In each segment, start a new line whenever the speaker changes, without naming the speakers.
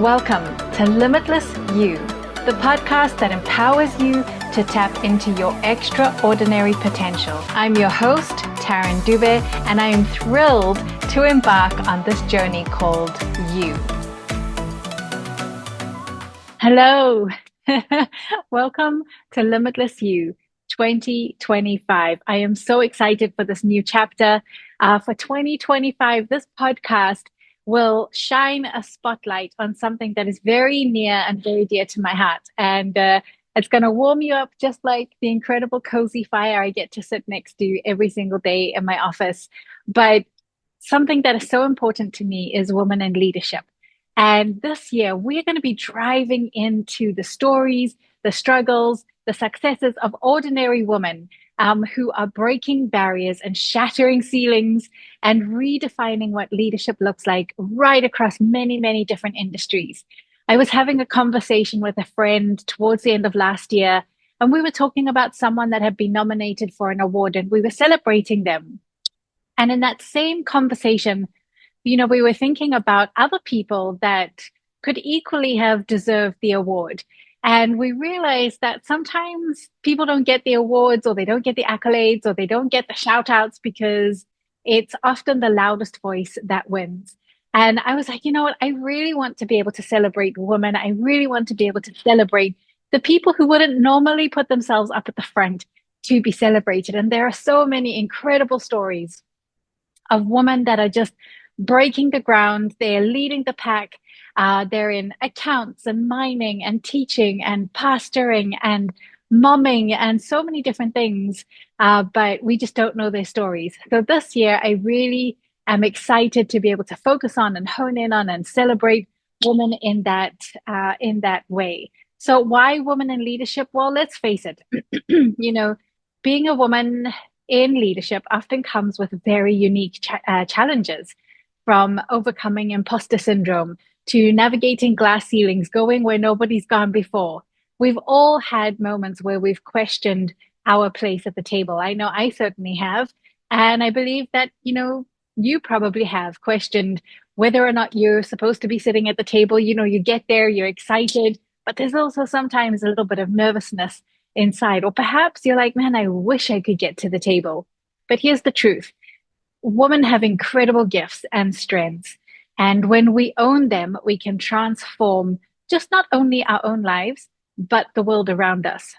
Welcome to Limitless You, the podcast that empowers you to tap into your extraordinary potential. I'm your host, Taryn, and I am thrilled to embark on this journey called You. Hello, welcome to Limitless You 2025. I am so excited for this new chapter. For 2025, this podcast will shine a spotlight on something that is very near and very dear to my heart. And it's going to warm you up just like the incredible cozy fire I get to sit next to every single day in my office. But something that is so important to me is women in leadership. And this year, we're going to be driving into the stories, the struggles, the successes of ordinary women who are breaking barriers and shattering ceilings and redefining what leadership looks like right across many, many different industries. I was having a conversation with a friend towards the end of last year, and we were talking about someone that had been nominated for an award, and we were celebrating them. And in that same conversation, we were thinking about other people that could equally have deserved the award. And we realized that sometimes people don't get the awards, or they don't get the accolades, or they don't get the shout outs because it's often the loudest voice that wins. And I was like, you know what? I really want to be able to celebrate women. I really want to be able to celebrate the people who wouldn't normally put themselves up at the front to be celebrated. And there are so many incredible stories of women that are just breaking the ground. They're leading the pack. They're in accounts and mining and teaching and pastoring and momming and so many different things, but we just don't know their stories. So this year, I really am excited to be able to focus on and hone in on and celebrate women in that way. So why women in leadership? Well, let's face it, being a woman in leadership often comes with very unique challenges, from overcoming imposter syndrome to navigating glass ceilings, going where nobody's gone before. We've all had moments where we've questioned our place at the table. I know I certainly have. And I believe that, you probably have questioned whether or not you're supposed to be sitting at the table. You get there, you're excited, but there's also sometimes a little bit of nervousness inside. Or perhaps you're like, man, I wish I could get to the table. But here's the truth. Women have incredible gifts and strengths. And when we own them, we can transform just not only our own lives, but the world around us.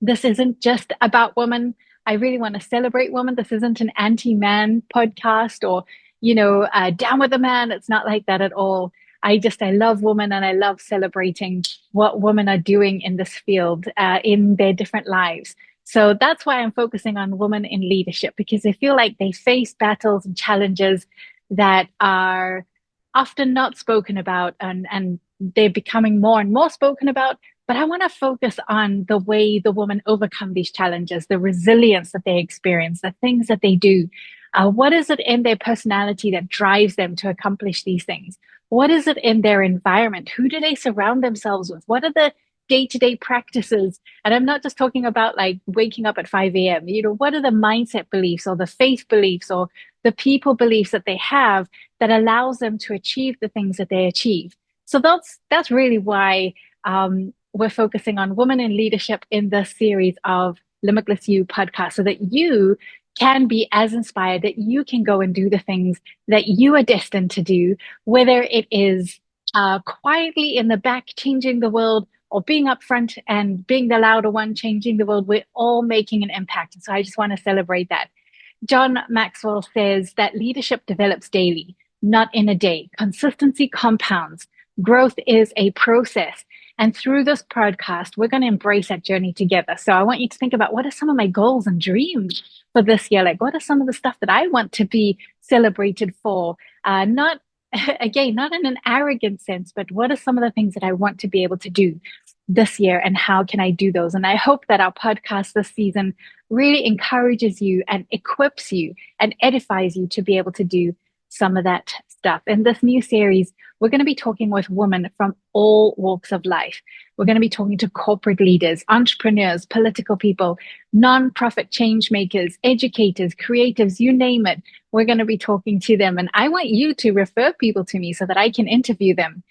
This isn't just about women. I really want to celebrate women. This isn't an anti-man podcast or, down with the man. It's not like that at all. I love women, and I love celebrating what women are doing in this field, in their different lives. So that's why I'm focusing on women in leadership, because I feel like they face battles and challenges that are often not spoken about, and they're becoming more and more spoken about. But I want to focus on the way the women overcome these challenges, the resilience that they experience, the things that they do. What is it in their personality that drives them to accomplish these things? What is it in their environment? Who do they surround themselves with? What are the day-to-day practices? And I'm not just talking about like waking up at 5 a.m. What are the mindset beliefs or the faith beliefs or the people beliefs that they have that allows them to achieve the things that they achieve? So that's really why we're focusing on women in leadership in this series of Limitless You podcast, so that you can be as inspired, that you can go and do the things that you are destined to do, whether it is quietly in the back changing the world, or being up front and being the louder one changing the world. We're all making an impact. And so I just want to celebrate that. John Maxwell says that leadership develops daily, not in a day. Consistency compounds. Growth is a process. And through this podcast, we're going to embrace that journey together. So I want you to think about, what are some of my goals and dreams for this year? Like, what are some of the stuff that I want to be celebrated for? Not in an arrogant sense, but what are some of the things that I want to be able to do this year, and how can I do those? And I hope that our podcast this season really encourages you and equips you and edifies you to be able to do some of that stuff. In this new series, we're going to be talking with women from all walks of life. We're going to be talking to corporate leaders, entrepreneurs, political people, nonprofit change makers, educators, creatives, you name it. We're going to be talking to them. And I want you to refer people to me so that I can interview them.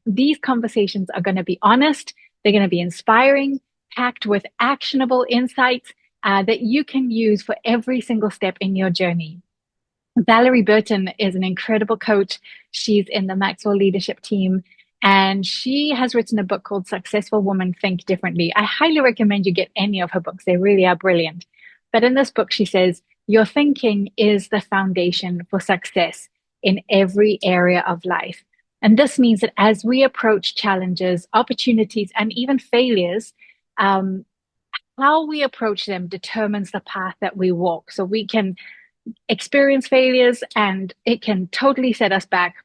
These conversations are going to be honest, they're going to be inspiring, packed with actionable insights that you can use for every single step in your journey. Valerie Burton is an incredible coach. She's in the Maxwell leadership team, and she has written a book called Successful Women Think Differently. I highly recommend you get any of her books. They really are brilliant. But in this book, she says, your thinking is the foundation for success in every area of life. And this means that as we approach challenges, opportunities, and even failures, how we approach them determines the path that we walk. So we can experience failures and it can totally set us back.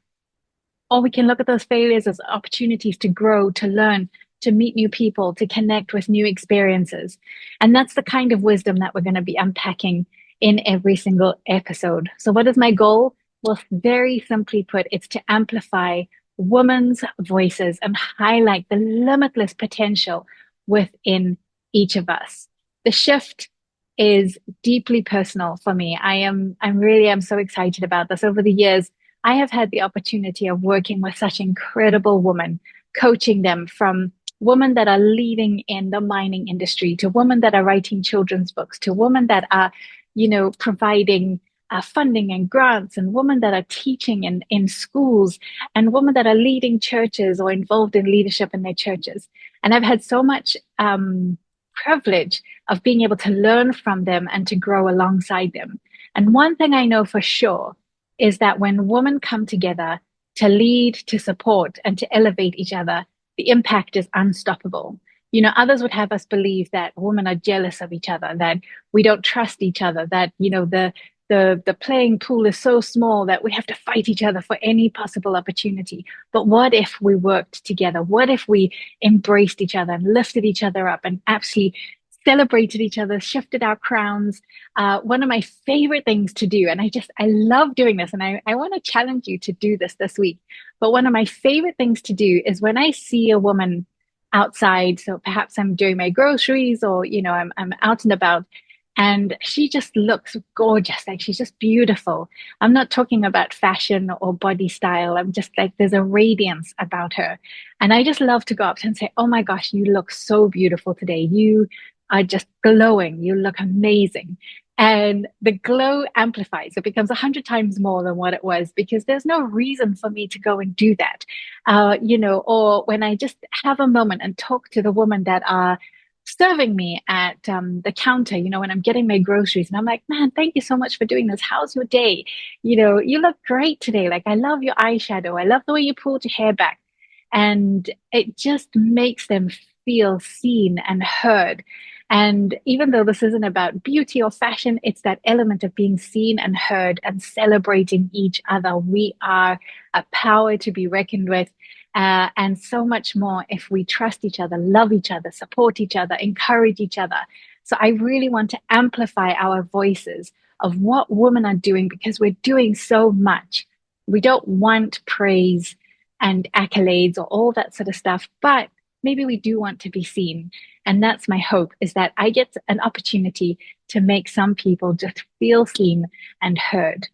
Or we can look at those failures as opportunities to grow, to learn, to meet new people, to connect with new experiences. And that's the kind of wisdom that we're going to be unpacking in every single episode. So what is my goal? Well, very simply put, it's to amplify women's voices and highlight the limitless potential within each of us. The shift is deeply personal for me. I'm so excited about this. Over the years, I have had the opportunity of working with such incredible women, coaching them from women that are leading in the mining industry to women that are writing children's books to women that are, providing funding and grants, and women that are teaching in schools, and women that are leading churches or involved in leadership in their churches. And I've had so much privilege of being able to learn from them and to grow alongside them. And one thing I know for sure is that when women come together to lead, to support, and to elevate each other, the impact is unstoppable. Others would have us believe that women are jealous of each other, that we don't trust each other, that, the playing pool is so small that we have to fight each other for any possible opportunity. But what if we worked together? What if we embraced each other and lifted each other up and actually celebrated each other, shifted our crowns? One of my favorite things to do, and I love doing this, and I want to challenge you to do this week. But one of my favorite things to do is when I see a woman outside, so perhaps I'm doing my groceries or, I'm out and about, and she just looks gorgeous. Like, she's just beautiful. I'm not talking about fashion or body style. I'm just like, there's a radiance about her. And I just love to go up and say, oh my gosh, you look so beautiful today. You are just glowing. You look amazing. And the glow amplifies. It becomes 100 times more than what it was, because there's no reason for me to go and do that. Or when I just have a moment and talk to the women that are serving me at the counter, when I'm getting my groceries, and I'm like, man, thank you so much for doing this. How's your day? You look great today. Like, I love your eyeshadow. I love the way you pulled your hair back. And it just makes them feel seen and heard. And even though this isn't about beauty or fashion, it's that element of being seen and heard and celebrating each other. We are a power to be reckoned with. And so much more if we trust each other, love each other, support each other, encourage each other. So I really want to amplify our voices of what women are doing, because we're doing so much. We don't want praise and accolades or all that sort of stuff, but maybe we do want to be seen. And that's my hope, is that I get an opportunity to make some people just feel seen and heard.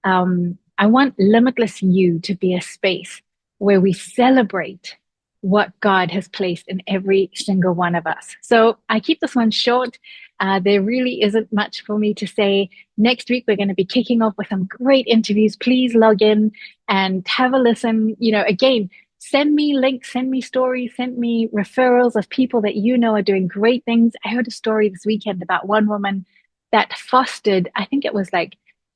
I want Limitless You to be a space where we celebrate what God has placed in every single one of us. So I keep this one short. There really isn't much for me to say. Next week, we're going to be kicking off with some great interviews. Please log in and have a listen. Again, send me links, send me stories, send me referrals of people that are doing great things. I heard a story this weekend about one woman that fostered, I think it was like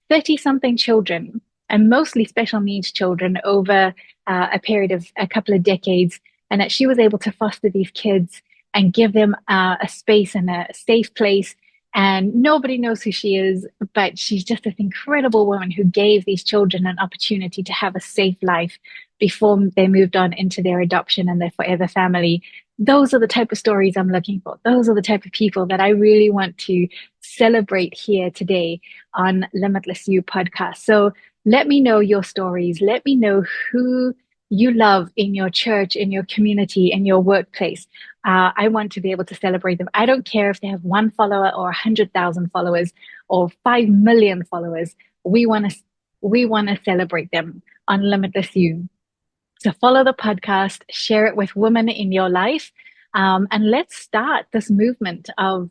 30 something children, and mostly special needs children, over a period of a couple of decades, and that she was able to foster these kids and give them a space and a safe place. And nobody knows who she is, but she's just this incredible woman who gave these children an opportunity to have a safe life before they moved on into their adoption and their forever family. Those are the type of stories I'm looking for. Those are the type of people that I really want to celebrate here today on Limitless You podcast. So Let me know your stories. Let me know who you love in your church, in your community, in your workplace. I want to be able to celebrate them. I don't care if they have one follower or 100,000 followers or 5 million followers. We want to we want to celebrate them on Limitless You. So follow the podcast, share it with women in your life, and let's start this movement of,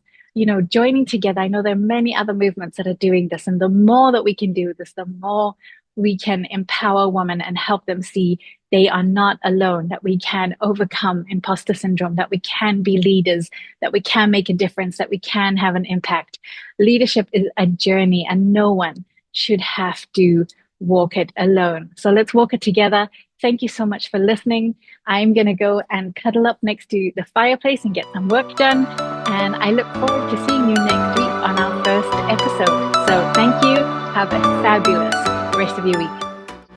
joining together. I know there are many other movements that are doing this, and the more that we can do this, the more we can empower women and help them see they are not alone, that we can overcome imposter syndrome, that we can be leaders, that we can make a difference, that we can have an impact. Leadership is a journey, and no one should have to walk it alone. So let's walk it together. Thank you so much for listening. I'm going to go and cuddle up next to the fireplace and get some work done. And I look forward to seeing you next week on our first episode. So thank you. Have a fabulous rest of your week.